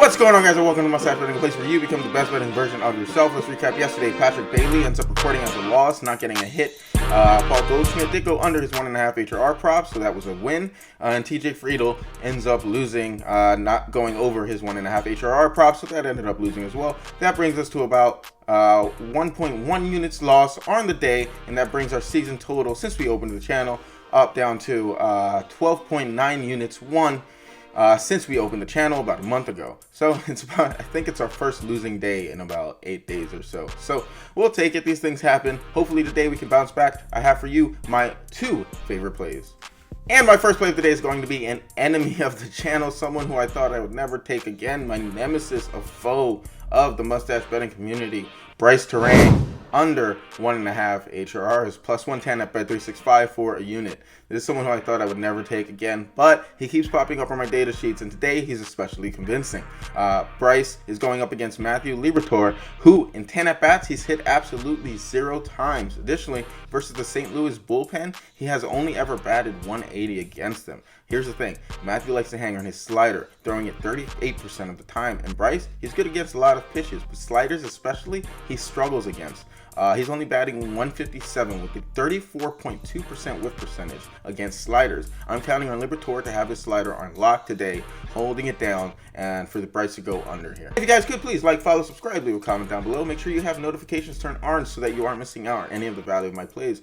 What's going on, guys, and welcome to my side betting, a place where you become the best betting version of yourself. Let's recap yesterday. Patrick Bailey ends up recording as a loss, not getting a hit. Paul Goldschmidt did go under his 1.5 HRR prop, so that was a win. And TJ Friedel ends up losing, not going over his 1.5 HRR prop, so that ended up losing as well. That brings us to about 1.1 units loss on the day, and that brings our season total since we opened the channel up down to 12.9 units won. Since we opened the channel about a month ago. So it's about, I think it's our first losing day in about 8 days or so. So we'll take it. These things happen. Hopefully today we can bounce back. I have for you my 2 favorite plays. And my first play of the day is going to be an enemy of the channel, someone who I thought I would never take again, my nemesis, a foe of the mustache betting community, Bryce Turang, under 1.5 HRRs, plus 110 at bet365 for a unit. This is someone who I thought I would never take again, but he keeps popping up on my data sheets, and today he's especially convincing. Bryce is going up against Matthew Liberatore, who in 10 at-bats, he's hit absolutely 0 times. Additionally, versus the St. Louis bullpen, he has only ever batted 180 against them. Here's the thing, Matthew likes to hang on his slider, throwing it 38% of the time, and Bryce, he's good against a lot of pitches, but sliders especially, he struggles against. He's only batting 157 with a 34.2% whiff percentage against sliders. I'm counting on Liberatore to have his slider on lock today, holding it down, and for the Bryce to go under here. If you guys could, please like, follow, subscribe, leave a comment down below. Make sure you have notifications turned on so that you aren't missing out on any of the value of my plays.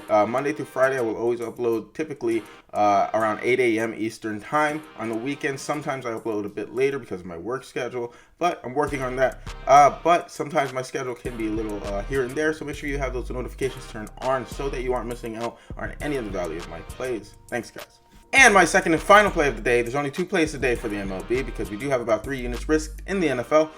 Monday through Friday, I will always upload typically around 8 a.m. Eastern time. On the weekends, sometimes I upload a bit later because of my work schedule, but I'm working on that. But sometimes my schedule can be a little here and there, so make sure you have those notifications turned on so that you aren't missing out on any of the value of my plays. Thanks, guys. And my second and final play of the day, there's only 2 plays today for the MLB because we do have about 3 units risked in the NFL,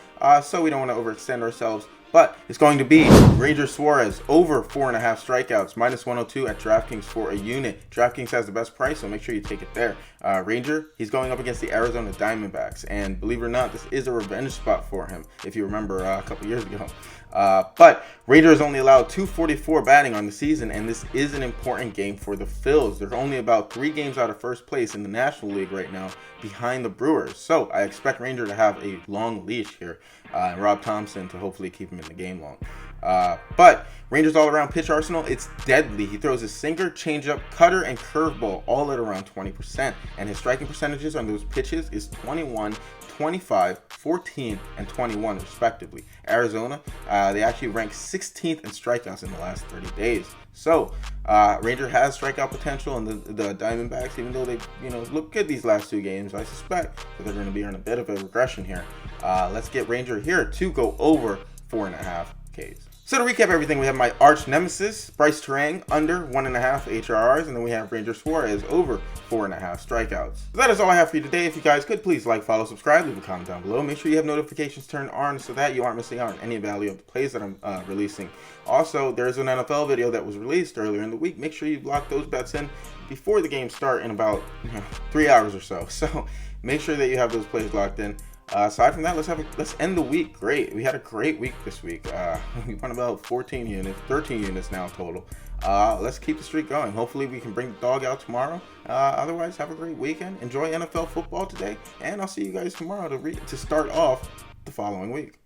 so we don't want to overextend ourselves. But it's going to be Ranger Suarez over 4.5 strikeouts, minus 102 at DraftKings for a unit. DraftKings has the best price, so make sure you take it there. Ranger, he's going up against the Arizona Diamondbacks, and believe it or not, this is a revenge spot for him, if you remember a couple years ago. But Ranger is only allowed 244 batting on the season, and this is an important game for the Phils. They're only about 3 games out of first place in the National League right now, behind the Brewers. So I expect Ranger to have a long leash here, and Rob Thompson to hopefully keep him in the game long. But Rangers all-around pitch arsenal, it's deadly. He throws his sinker, changeup, cutter, and curveball all at around 20%. And his striking percentages on those pitches is 21, 25, 14, and 21 respectively. Arizona, they actually rank 16th in strikeouts in the last 30 days. So Ranger has strikeout potential, and the Diamondbacks, even though they look good these last 2 games, I suspect that they're going to be on a bit of a regression here. Let's get Ranger here to go over 4.5 Ks. So to recap everything, we have my arch nemesis, Bryce Turang, under 1.5 HRRs, and then we have Ranger Suarez over 4.5 strikeouts. So that is all I have for you today. If you guys could, please like, follow, subscribe, leave a comment down below. Make sure you have notifications turned on so that you aren't missing out on any value of the plays that I'm releasing. Also, there's an NFL video that was released earlier in the week. Make sure you lock those bets in before the games start in about 3 hours or so. So make sure that you have those plays locked in. Aside from that, let's end the week great. We had a great week this week. We won about 13 units now total. Let's keep the streak going. Hopefully we can bring the dog out tomorrow. Otherwise, have a great weekend. Enjoy NFL football today, and I'll see you guys tomorrow to start off the following week.